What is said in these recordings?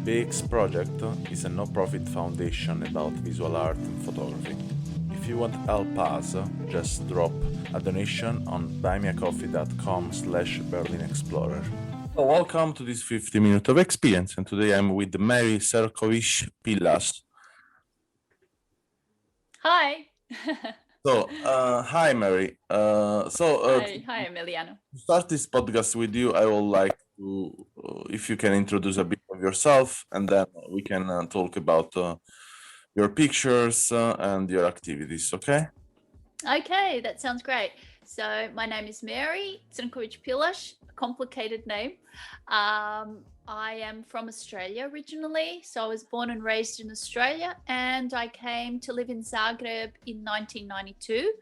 BEEX project is a no-profit foundation about visual art and photography. If you want to help us, just drop a donation on buymeacoffee.com/BerlinExplorer. So welcome to this 50 minutes of experience, and today I'm with Mary Crnkovic Pilas. Hi. Hi Mary. Hi Emiliano. To start this podcast with you, I would like to, if you can introduce a bit of yourself, and then we can talk about your pictures and your activities, okay? Okay, that sounds great. So my name is Mary Crnkovic Pilas, a complicated name. I am from Australia originally, so I was born and raised in Australia, and I came to live in Zagreb in 1992.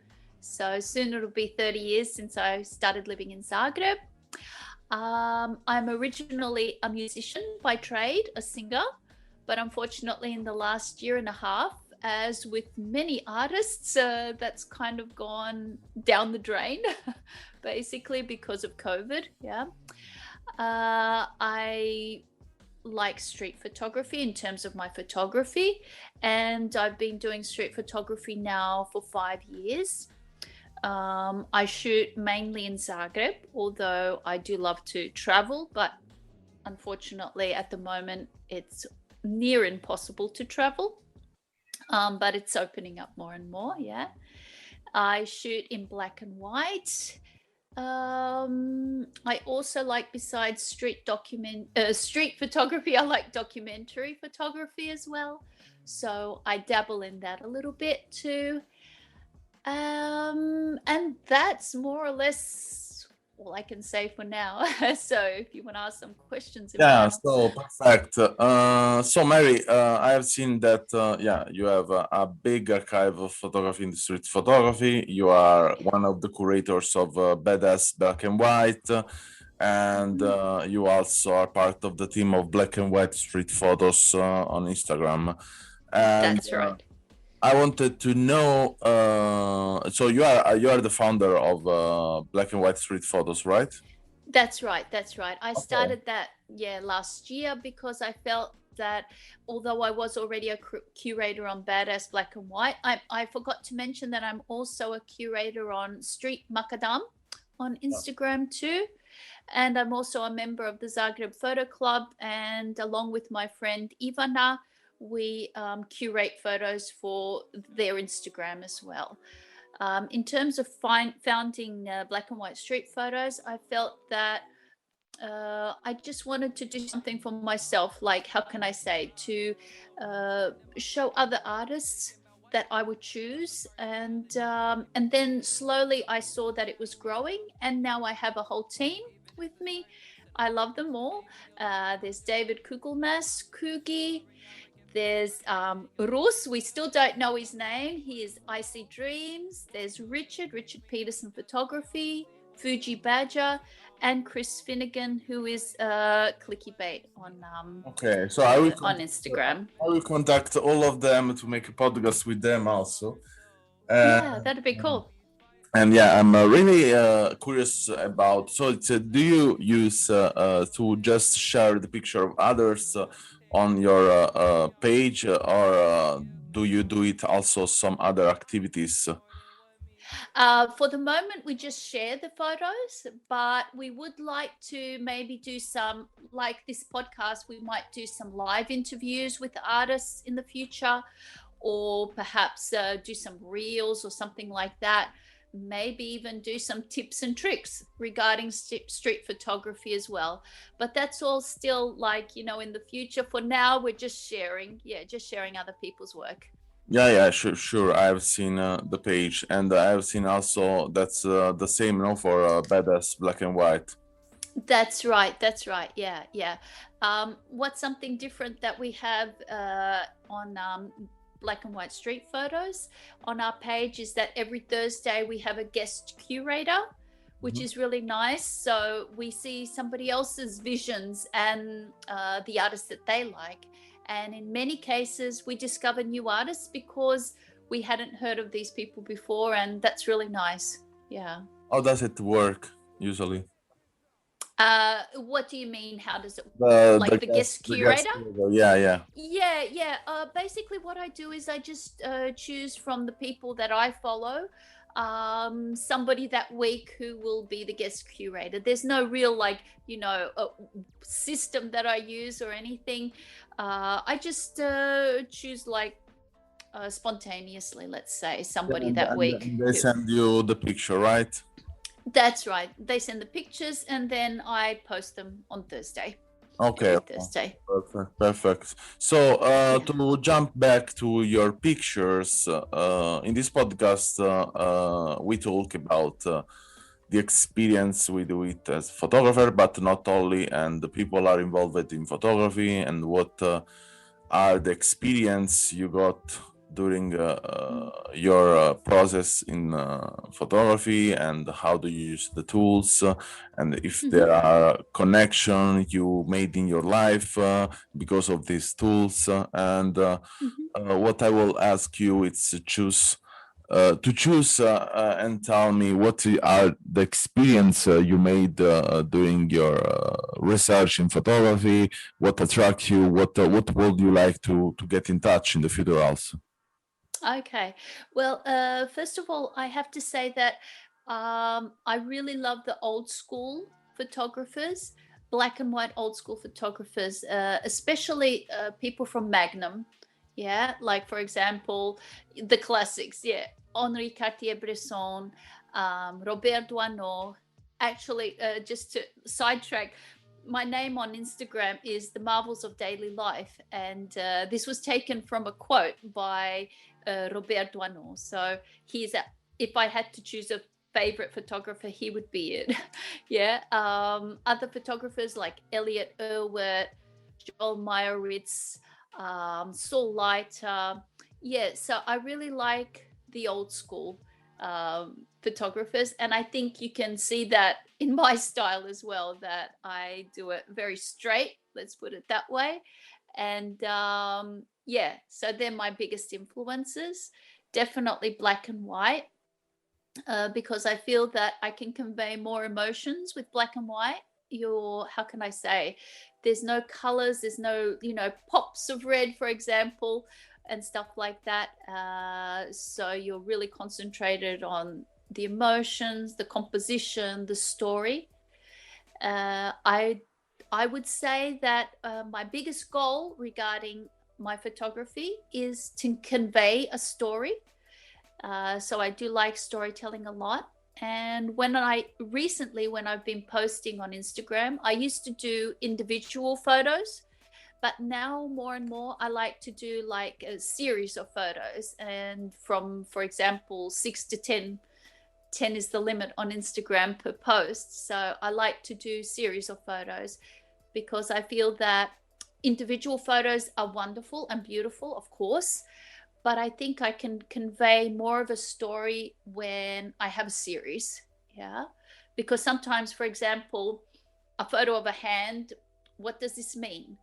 So soon it'll be 30 years since I started living in Zagreb. I'm originally a musician by trade, a singer, but unfortunately in the last year and a half, as with many artists, that's kind of gone down the drain, basically because of COVID. Yeah. I like street photography in terms of my photography, and I've been doing street photography now for 5 years. I shoot mainly in Zagreb, although I do love to travel, but unfortunately at the moment it's near impossible to travel. But it's opening up more and more. Yeah, I shoot in black and white. I also like, besides street photography, I like documentary photography as well, so I dabble in that a little bit too. And that's more or less all I can say for now. So if you want to ask some questions, Yeah, Emiliano. so perfect. So Mary, I have seen that you have a big archive of photography in the street photography. You are one of the curators of Badass Black and White, and you also are part of the team of Black and White Street Photos on Instagram. And That's right. I wanted to know. So you are the founder of Black and White Street Photos, right? That's right. I Okay. started that last year because I felt that although I was already a curator on Badass Black and White, I forgot to mention that I'm also a curator on Street Macadam on Instagram too. And I'm also a member of the Zagreb Photo Club, and along with my friend Ivana, we curate photos for their Instagram as well. In terms of founding Black and White Street Photos, I felt that I just wanted to do something for myself, like, how can I say, to show other artists that I would choose, and then slowly I saw that it was growing, and now I have a whole team with me. I love them all. There's David Kugelmas, Kugi. There's Rus, we still don't know his name. He is Icy Dreams. There's Richard Peterson Photography, Fuji Badger, and Chris Finnegan, who is Clicky Bait on Okay, so on Instagram. I will contact all of them to make a podcast with them also. Yeah, that'd be cool. And yeah, I'm really curious about. So, do you use to just share the picture of others on your page, or do you do it also some other activities? For the moment, we just share the photos, but we would like to maybe do some, like this podcast, we might do some live interviews with artists in the future, or perhaps do some reels or something like that. Maybe even do some tips and tricks regarding street photography as well. But that's all still, like, in the future. For now, we're just sharing other people's work. Yeah, sure. I have seen the page, and I have seen also that's the same, no, for Badass Black and White. That's right. Yeah. What's something different that we have on Black and White Street Photos on our page is that every Thursday we have a guest curator, which is really nice. So we see somebody else's visions and the artists that they like. And in many cases, we discover new artists because we hadn't heard of these people before. And that's really nice. Yeah. How does it work usually? What do you mean? How does it The the guest curator? Yeah. Yeah. Basically, what I do is I just choose from the people that I follow somebody that week who will be the guest curator. There's no real system that I use or anything. I just choose spontaneously, let's say, somebody that week. And they send you the picture, right? That's right. They send the pictures and then I post them on Thursday. Okay. Thursday. Perfect. So to jump back to your pictures, in this podcast, we talk about the experience we do it as photographer, but not only, and the people are involved in photography and what are the experience you got during your process in photography, and how do you use the tools, and if there are connections you made in your life because of these tools, and what I will ask you is to choose and tell me what are the experience you made during your research in photography, what attracts you, what would you like to get in touch in the future also. Okay. Well, first of all, I have to say that I really love the old school photographers, black and white old school photographers, especially people from Magnum. Yeah, like for example, the classics. Yeah, Henri Cartier-Bresson, Robert Doisneau. Actually, just to sidetrack, my name on Instagram is The Marvels of Daily Life, and this was taken from a quote by Robert Doisneau. So if I had to choose a favorite photographer, he would be it. Yeah. Other photographers like Elliot Erwitt, Joel Meyerowitz, Saul Leiter. Yeah. So I really like the old school photographers, and I think you can see that in my style as well, that I do it very straight, let's put it that way. And yeah, so they're my biggest influences. Definitely black and white, because I feel that I can convey more emotions with black and white. How can I say, there's no colors, there's no pops of red, for example, and stuff like that. So you're really concentrated on the emotions, the composition, the story. I would say that my biggest goal regarding my photography is to convey a story. So I do like storytelling a lot. And when I've been posting on Instagram, I used to do individual photos, but now more and more I like to do like a series of photos, and from, for example, 6 to 10 is the limit on Instagram per post. So I like to do series of photos because I feel that individual photos are wonderful and beautiful, of course, but I think I can convey more of a story when I have a series. Yeah. Because sometimes, for example, a photo of a hand, what does this mean?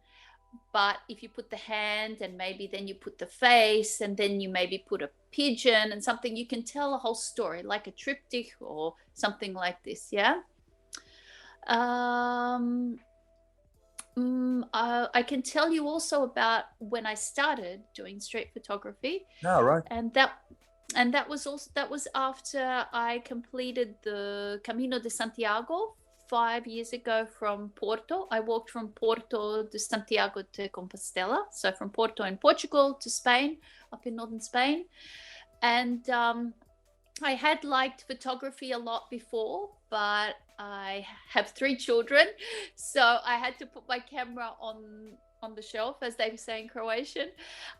But if you put the hand and maybe then you put the face and then you maybe put a pigeon and something, you can tell a whole story, like a triptych or something like this. Yeah. I can tell you also about when I started doing street photography. Yeah, right. And that was after I completed the Camino de Santiago 5 years ago from Porto. I walked from Porto to Santiago de Compostela, so from Porto in Portugal to Spain, up in northern Spain. And I had liked photography a lot before, but I have 3 children, so I had to put my camera on the shelf, as they say in Croatian.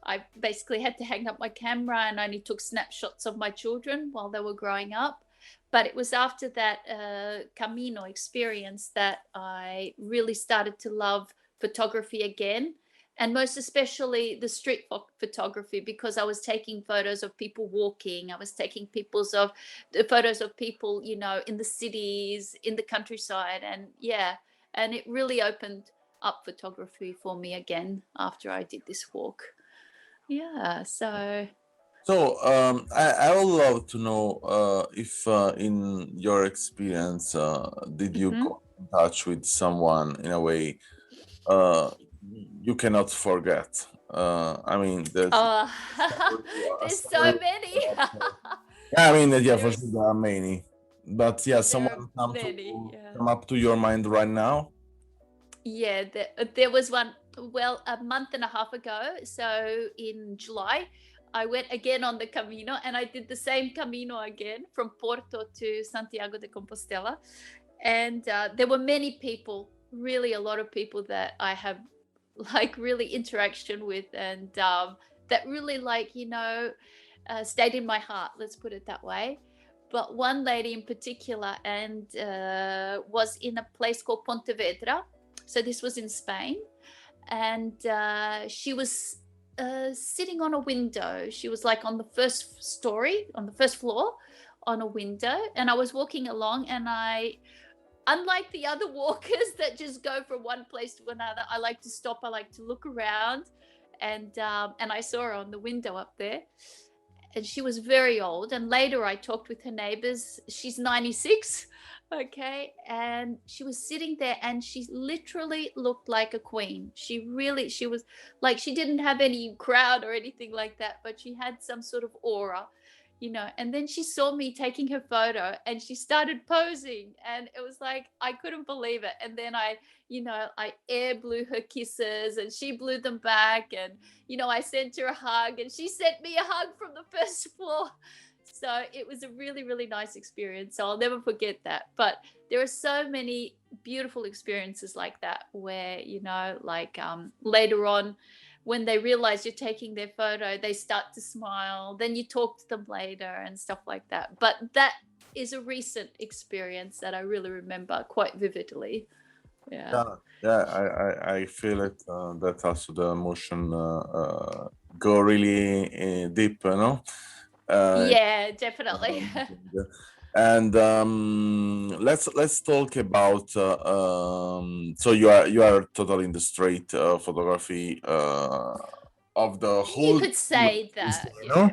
I basically had to hang up my camera and only took snapshots of my children while they were growing up. But it was after that Camino experience that I really started to love photography again. and most especially the street photography, because I was taking photos of people walking. I was taking photos of people, in the cities, in the countryside, and yeah, and it really opened up photography for me again after I did this walk. Yeah, so. So I would love to know if in your experience, did you Mhm. go in touch with someone in a way uh, you cannot forget? I mean, there's Oh, a there's so story. many. Yeah, I mean, yeah, for sure There's there are many, but yeah, there are someone many, yeah. come up to your mind right now. Yeah, there was one, well, a month and a half ago. So in July, I went again on the Camino, and I did the same Camino again from Porto to Santiago de Compostela. And there were many people, really a lot of people that I have like really interaction with, and that really stayed in my heart. Let's put it that way. But one lady in particular, and was in a place called Pontevedra. So this was in Spain, and she was sitting on a window. She was like on the first story, on the first floor, on a window, and I was walking along, and unlike the other walkers that just go from one place to another, I like to stop. I like to look around, and I saw her on the window up there, and she was very old. And later I talked with her neighbors. She's 96, okay, and she was sitting there, and she literally looked like a queen. She was like, she didn't have any crowd or anything like that, but she had some sort of aura. And then she saw me taking her photo, and she started posing, and it was like I couldn't believe it. And then I air blew her kisses, and she blew them back, and I sent her a hug, and she sent me a hug from the first floor. So it was a really, really nice experience. So I'll never forget that. But there are so many beautiful experiences like that where, later on, when they realize you're taking their photo, they start to smile. Then you talk to them later and stuff like that. But that is a recent experience that I really remember quite vividly. Yeah. Yeah, I feel it. That also the emotion go really deep, Yeah, definitely. And let's talk about. So you are totally in the straight photography of the You whole. could say that. You know?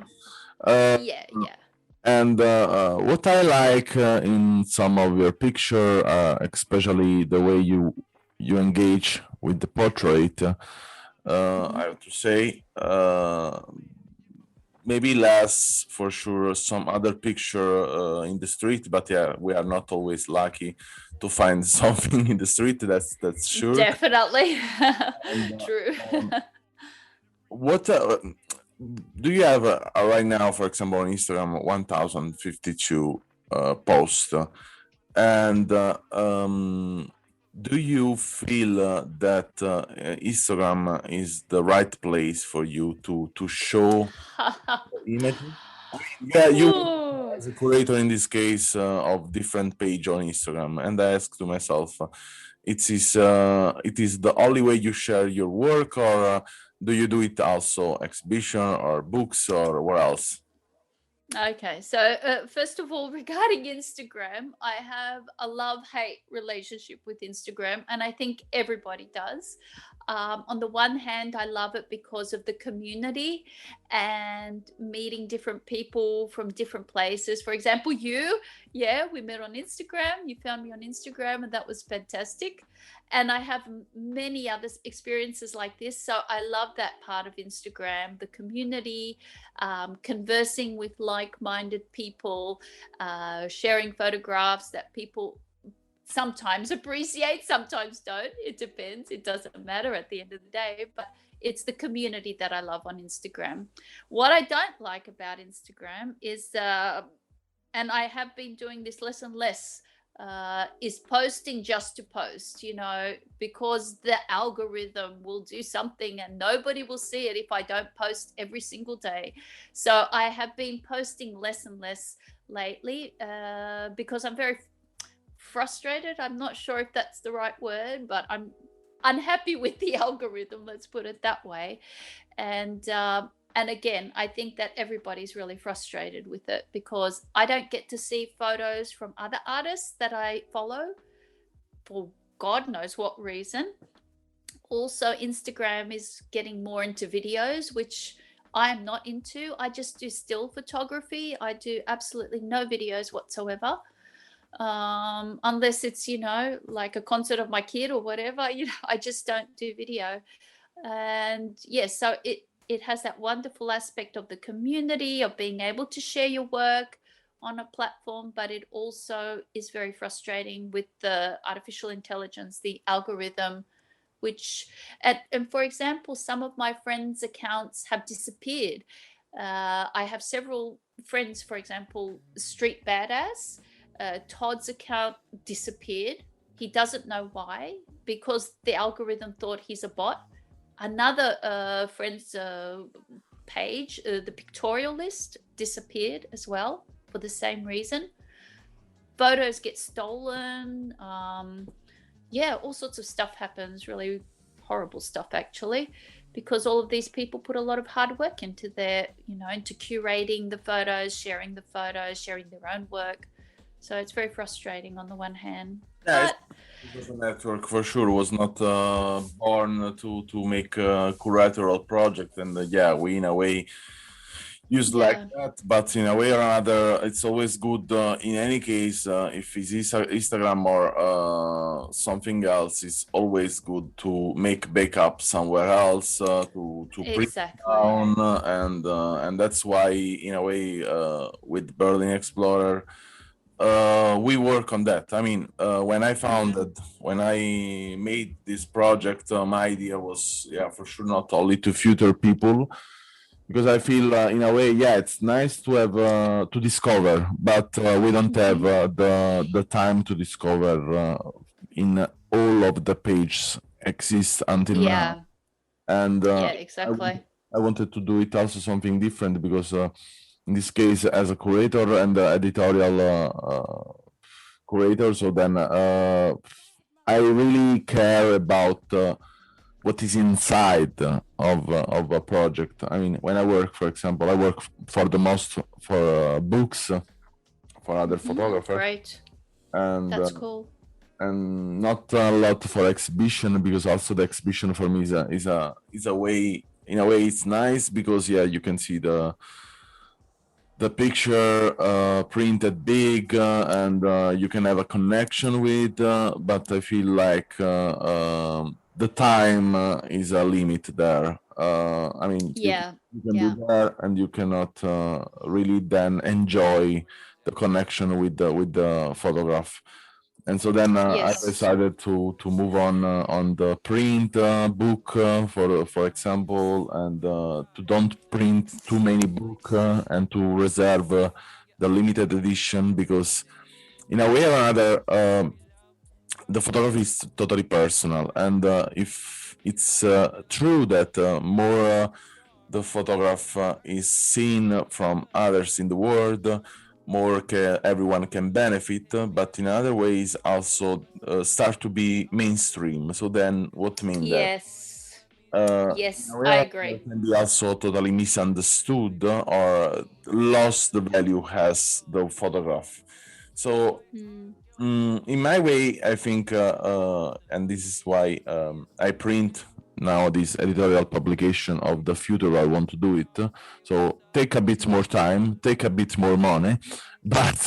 Yeah. Uh, Yeah, yeah. and what I like in some of your picture, especially the way you engage with the portrait, I have to say, maybe less for sure some other picture in the street, but yeah, we are not always lucky to find something in the street. That's sure. Definitely. And, True. what do you have right now, for example, on Instagram, 1052 posts, and do you feel that Instagram is the right place for you to show images? Yeah, you Ooh. as a curator in this case of different page on Instagram, and I asked to myself, it is the only way you share your work, or do you do it also exhibition or books or what else? Okay, so first of all, regarding Instagram, I have a love-hate relationship with Instagram, and I think everybody does. On the one hand, I love it because of the community and meeting different people from different places. For example, yeah, we met on Instagram. You found me on Instagram, and that was fantastic. And I have many other experiences like this. So I love that part of Instagram, the community, conversing with like-minded people, sharing photographs that people sometimes appreciate, sometimes don't. It depends. It doesn't matter at the end of the day, but it's the community that I love on Instagram. What I don't like about Instagram is, and I have been doing this less and less, is posting just to post, because the algorithm will do something and nobody will see it if I don't post every single day. So I have been posting less and less lately, because I'm very frustrated. I'm not sure if that's the right word, but I'm unhappy with the algorithm, let's put it that way. And again, I think that everybody's really frustrated with it because I don't get to see photos from other artists that I follow for God knows what reason. Also, Instagram is getting more into videos, which I am not into. I just do still photography. I do absolutely no videos whatsoever. Unless it's, like a concert of my kid or whatever, I just don't do video. And yes, so it has that wonderful aspect of the community, of being able to share your work on a platform, but it also is very frustrating with the artificial intelligence, the algorithm, which, and for example, some of my friends' accounts have disappeared. I have several friends, for example, Street Badass, Todd's account disappeared. He doesn't know why, because the algorithm thought he's a bot. Another friend's page, the pictorial list, disappeared as well for the same reason. Photos get stolen. All sorts of stuff happens, really horrible stuff actually, because all of these people put a lot of hard work into their, into curating the photos, sharing their own work. So it's very frustrating on the one hand. Yeah, But the network for sure was not born to make a curatorial project, and we in a way used like that, but in a way or another, it's always good. In any case, if it's Instagram or something else, it's always good to make backup somewhere else to print exactly. down, and that's why in a way with Berlin Explorer. We work on that. I mean, when I made this project, my idea was, for sure, not only to future people, because I feel in a way, it's nice to have to discover, but we don't have the time to discover in all of the pages exist until now. And exactly. I wanted to do it also something different, because in this case, as a curator and editorial curator, so then I really care about what is inside of a project. I mean, when I work, for example, I work for the most for books for other photographers. Great. And that's cool. And not a lot for exhibition, because also the exhibition for me is a way. In a way, it's nice because you can see the picture printed big, and you can have a connection with. But I feel like the time is a limit there. I mean, you can do that, and you cannot really then enjoy the connection with the photograph. And so then I decided to move on the print book, for example, and to don't print too many books and to reserve the limited edition, because in a way or another, the photography is totally personal. And if it's true that more the photograph is seen from others in the world, more everyone can benefit, but in other ways also start to be mainstream. So then what means that? Yes, I agree. Can be also totally misunderstood or lost the value has the photograph. So in my way, I think, and this is why I print now this editorial publication of the future I want to do it. So take a bit more time, take a bit more money, but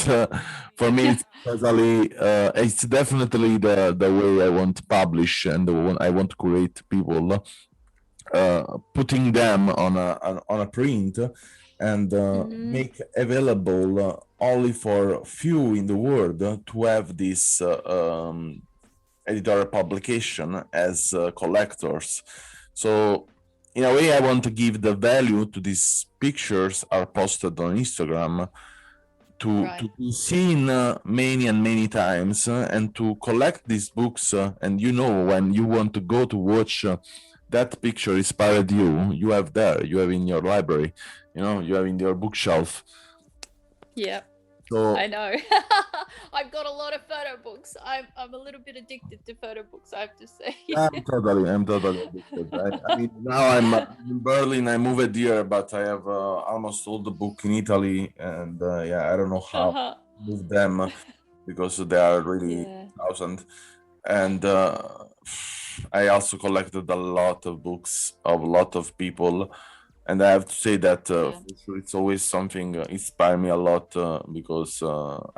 for me it's totally it's definitely the way I want to publish and the one I want to create people, putting them on a print and make available only for few in the world to have this editorial publication as collectors. So in a way, I want to give the value to these pictures are posted on Instagram to be seen many and many times, and to collect these books. And when you want to go to watch that picture inspired you have in your library, you have in your bookshelf. Yeah. So I know. I've got a lot of photo books. I'm a little bit addicted to photo books, I have to say. I'm totally addicted. I mean, now I'm in Berlin. I moved here, but I have almost all the book in Italy, and yeah, I don't know how to Uh-huh. move them because they are really Yeah. thousand. And I also collected a lot of books of a lot of people, and I have to say that Yeah. for sure it's always something inspire me a lot because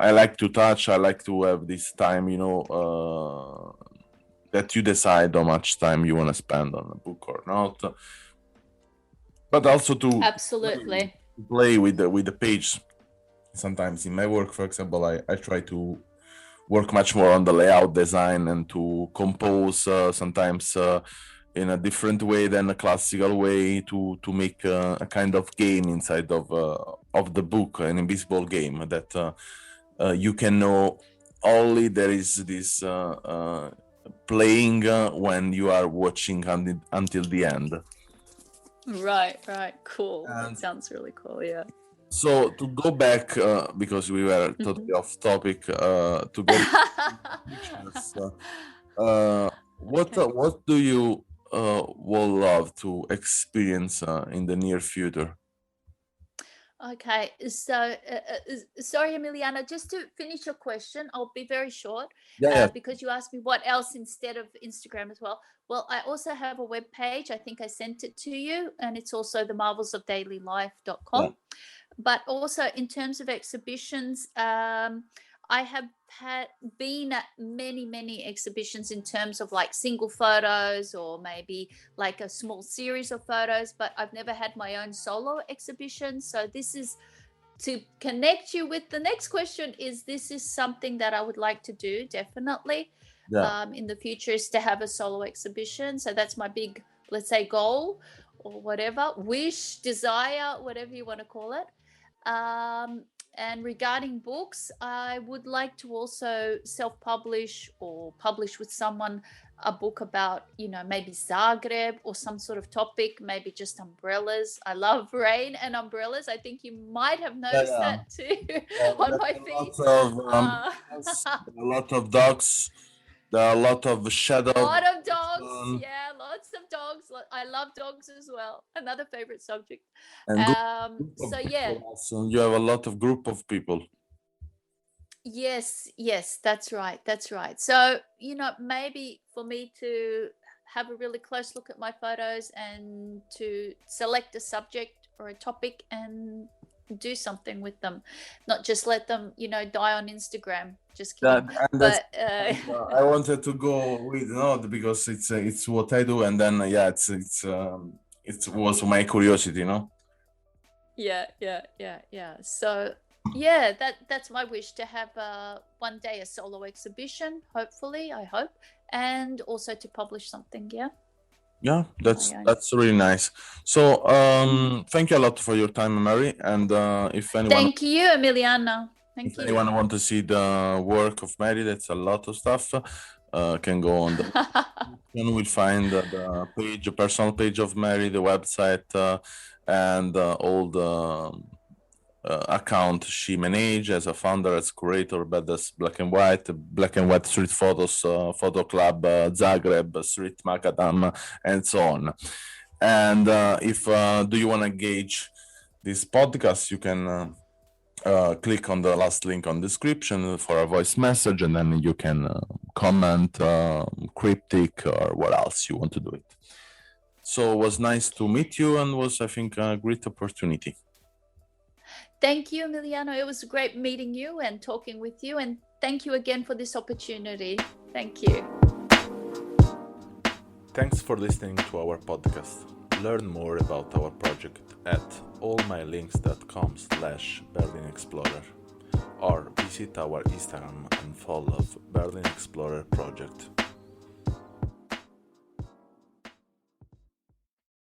I like to touch. I like to have this time, that you decide how much time you want to spend on a book or not, but also to Absolutely. play with the page. Sometimes in my work, for example, I try to work much more on the layout design and to compose sometimes in a different way than a classical way to make a kind of game inside of the book, an invisible game that you can know only there is this playing when you are watching until the end. Right. Cool. And That sounds really cool. Yeah. so to go back, because we were totally off topic, to get pictures, what do you will love to experience in the near future? Okay, so sorry, Emiliano, just to finish your question, I'll be very short Yeah, because you asked me what else instead of Instagram as well. Well, I also have a web page. I think I sent it to you, and it's also the yeah. marvelsofdailylife.com. But also in terms of exhibitions, I have been at many exhibitions in terms of like single photos or maybe like a small series of photos, but I've never had my own solo exhibition. So this is to connect you with the next question. This is something that I would like to do definitely Yeah. in the future, is to have a solo exhibition. So that's my big, let's say, goal or whatever, wish, desire, whatever you want to call it. And regarding books, I would like to also self-publish or publish with someone a book about, maybe Zagreb or some sort of topic, maybe just umbrellas. I love rain and umbrellas. I think you might have noticed Yeah. that too Yeah, on there's my a feed. lot of Uh, yes, a lot of dogs. There are a lot of shadow. lot of dogs. Yeah, lots of dogs. I love dogs as well. Another favorite subject. And group of So yeah, people also. You have a lot of group of people. yes, that's right. So, maybe for me to have a really close look at my photos and to select a subject or a topic and do something with them, not just let them, die on Instagram. Just That kidding. and that's But I wanted to go with because it's what I do, and then yeah, it was my curiosity. yeah. So yeah, that's my wish, to have one day a solo exhibition, hopefully, I hope, and also to publish something. Yeah. Yeah, My own. that's really nice. So thank you a lot for your time, Mary. And Thank you, Emiliano. Thank if you. anyone want to see the work of Mary, that's a lot of stuff. Can go on the and we'll find the page, the personal page of Mary, the website, and all the account she managed as a founder, as curator, but as black and white street photos, photo club, Zagreb, street macadam, and so on. And if do you want to engage this podcast, you can click on the last link on description for a voice message, and then you can comment, cryptic, or what else you want to do it. So it was nice to meet you, and was, I think, a great opportunity. Thank you, Emiliano. It was great meeting you and talking with you. And thank you again for this opportunity. Thank you. Thanks for listening to our podcast. Learn more about our project at allmylinks.com/Berlin Explorer or visit our Instagram and follow Berlin Explorer Project.